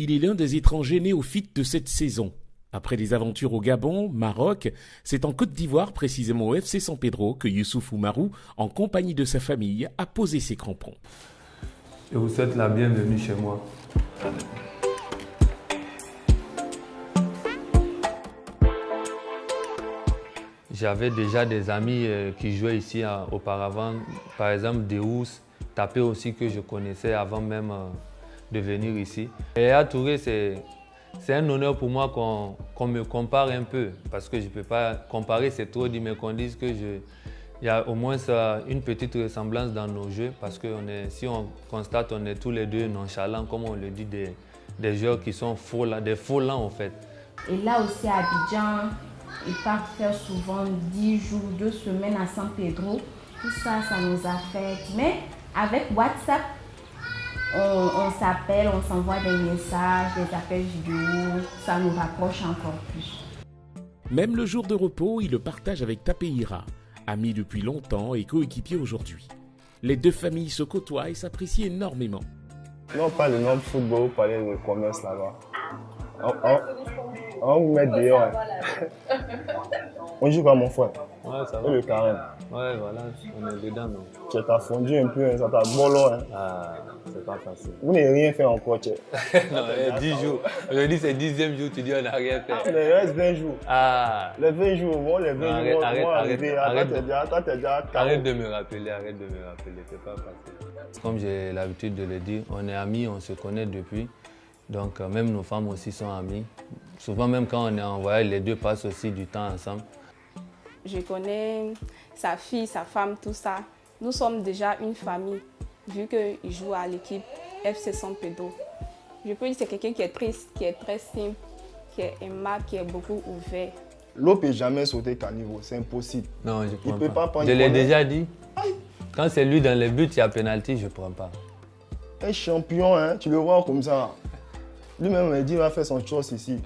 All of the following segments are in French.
Il est l'un des étrangers néophytes de cette saison. Après des aventures au Gabon, Maroc, c'est en Côte d'Ivoire, précisément au FC San Pedro, que Youssouf Oumarou, en compagnie de sa famille, a posé ses crampons. Je vous souhaite la bienvenue chez moi. J'avais déjà des amis qui jouaient ici auparavant, par exemple Deous, Tapé aussi que je connaissais avant même de venir ici. Et à Touré, c'est un honneur pour moi qu'on me compare un peu, parce que je ne peux pas comparer, c'est trop dit, mais qu'on dise qu'il y a au moins une petite ressemblance dans nos jeux, parce que si on constate, on est tous les deux nonchalants, comme on le dit, des joueurs qui sont des faux lents en fait. Et là aussi à Abidjan, ils partent faire souvent 10 jours, 2 semaines à San Pedro. Tout ça, ça nous affecte. Mais avec WhatsApp, on s'appelle, on s'envoie des messages, des appels vidéo, ça nous rapproche encore plus. Même le jour de repos, il le partage avec Tapeira, ami depuis longtemps et coéquipier aujourd'hui. Les deux familles se côtoient et s'apprécient énormément. Non, pas le nom de football, pas le commerce là-bas. On vous met dehors. On joue comme mon frère. Ouais, ça va. Et le carême. Ouais, voilà, on est dedans. Non. Tu t'as fondu un peu, ça t'a bolo. Hein. Ah, c'est pas facile. Vous n'avez rien fait encore, tu non, 10 jours. Aujourd'hui, c'est le 10e jour, tu dis on n'a rien fait. Il reste 20 jours. Ah. Les 20 jours, bon, les 20 jours, arrête de me rappeler, c'est pas facile. Comme j'ai l'habitude de le dire, on est amis, on se connaît depuis. Donc même nos femmes aussi sont amies. Souvent même quand on est en voyage, les deux passent aussi du temps ensemble. Je connais sa fille, sa femme, tout ça. Nous sommes déjà une famille, vu qu'il joue à l'équipe FC San Pedro. Je peux dire que c'est quelqu'un qui est très simple, qui est aimable, qui est beaucoup ouvert. L'eau ne peut jamais sauter caniveau, c'est impossible. Non, je ne prends pas. Je l'ai déjà dit. Quand c'est lui dans les buts, il y a pénalty, je ne prends pas. Un champion, hein, tu le vois comme ça. Lui-même, il dit qu'il va faire son chose ici.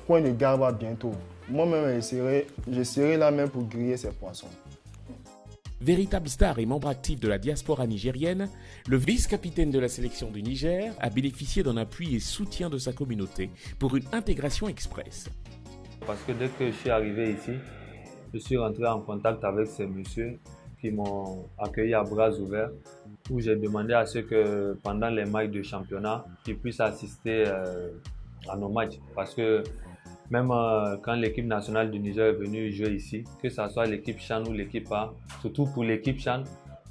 Point de garde bientôt. Moi-même, je serai là même pour griller ses poissons. Véritable star et membre actif de la diaspora nigérienne, le vice-capitaine de la sélection du Niger a bénéficié d'un appui et soutien de sa communauté pour une intégration express. Parce que dès que je suis arrivé ici, je suis rentré en contact avec ces messieurs qui m'ont accueilli à bras ouverts, où j'ai demandé à ceux que pendant les matchs de championnat, qu'ils puissent assister à nos matchs. Parce que même quand l'équipe nationale du Niger est venue jouer ici, que ce soit l'équipe Chan ou l'équipe A, surtout pour l'équipe Chan,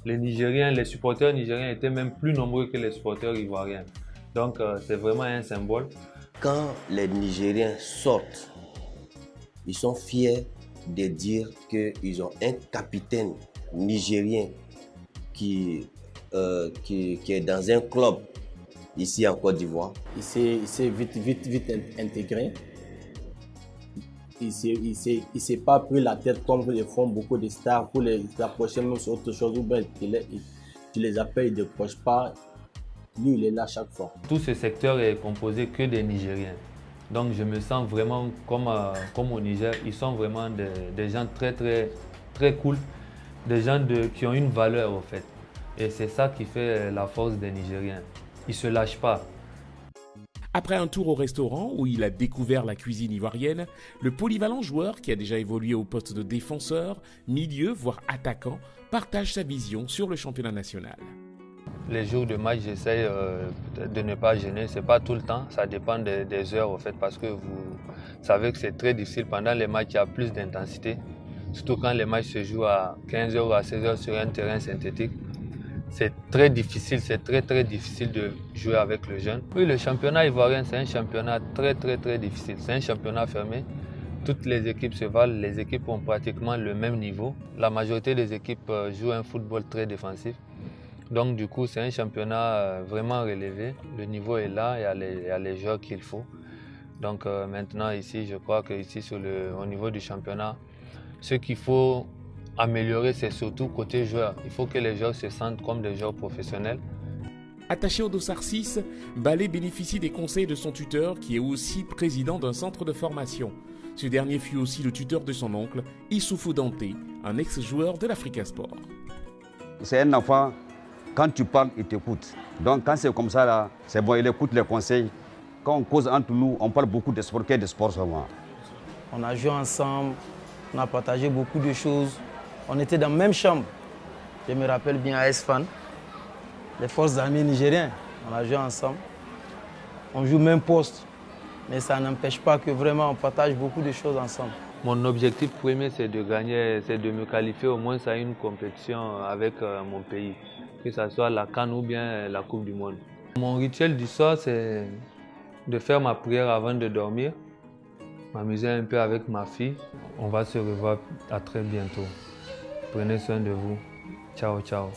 les supporters nigériens étaient même plus nombreux que les supporters ivoiriens. Donc c'est vraiment un symbole. Quand les Nigériens sortent, ils sont fiers de dire qu'ils ont un capitaine nigérien qui est dans un club ici en Côte d'Ivoire. Il s'est vite intégré. Il s'est pas pris la tête comme le font beaucoup de stars pour les approcher même sur autre chose. Ou bien tu les appelles, ils ne décrochent pas. Lui, il est là chaque fois. Tout ce secteur est composé que des Nigériens. Donc je me sens vraiment comme au Niger. Ils sont vraiment des gens très cool. Des gens qui ont une valeur en fait. Et c'est ça qui fait la force des Nigériens. Ils ne se lâchent pas. Après un tour au restaurant où il a découvert la cuisine ivoirienne, le polyvalent joueur qui a déjà évolué au poste de défenseur, milieu, voire attaquant, partage sa vision sur le championnat national. Les jours de match, j'essaie de ne pas gêner. Ce n'est pas tout le temps, ça dépend des heures en fait, parce que vous savez que c'est très difficile. Pendant les matchs, il y a plus d'intensité. Surtout quand les matchs se jouent à 15h ou à 16h sur un terrain synthétique. C'est très difficile, c'est très difficile de jouer avec le jeune. Oui, le championnat ivoirien, c'est un championnat très difficile. C'est un championnat fermé. Toutes les équipes se valent, les équipes ont pratiquement le même niveau. La majorité des équipes jouent un football très défensif. Donc du coup, c'est un championnat vraiment relevé. Le niveau est là, il y a les joueurs qu'il faut. Donc maintenant ici, je crois qu'ici au niveau du championnat, ce qu'il faut améliorer, c'est surtout côté joueurs. Il faut que les joueurs se sentent comme des joueurs professionnels. Attaché au dossard 6, Balé bénéficie des conseils de son tuteur qui est aussi président d'un centre de formation. Ce dernier fut aussi le tuteur de son oncle, Issoufou Dante, un ex-joueur de l'Africa Sport. C'est un enfant, quand tu parles, il t'écoute. Donc quand c'est comme ça, là, c'est bon, il écoute les conseils quand on cause entre nous, on parle beaucoup de sport, de sport seulement. On a joué ensemble, on a partagé beaucoup de choses. On était dans la même chambre. Je me rappelle bien à AS-FAN, les forces armées nigériennes. On a joué ensemble. On joue même poste. Mais ça n'empêche pas que vraiment on partage beaucoup de choses ensemble. Mon objectif premier, c'est de gagner, c'est de me qualifier au moins à une compétition avec mon pays, que ce soit la CAN ou bien la Coupe du Monde. Mon rituel du soir, c'est de faire ma prière avant de dormir, m'amuser un peu avec ma fille. On va se revoir à très bientôt. Prenez soin de vous. Ciao, ciao.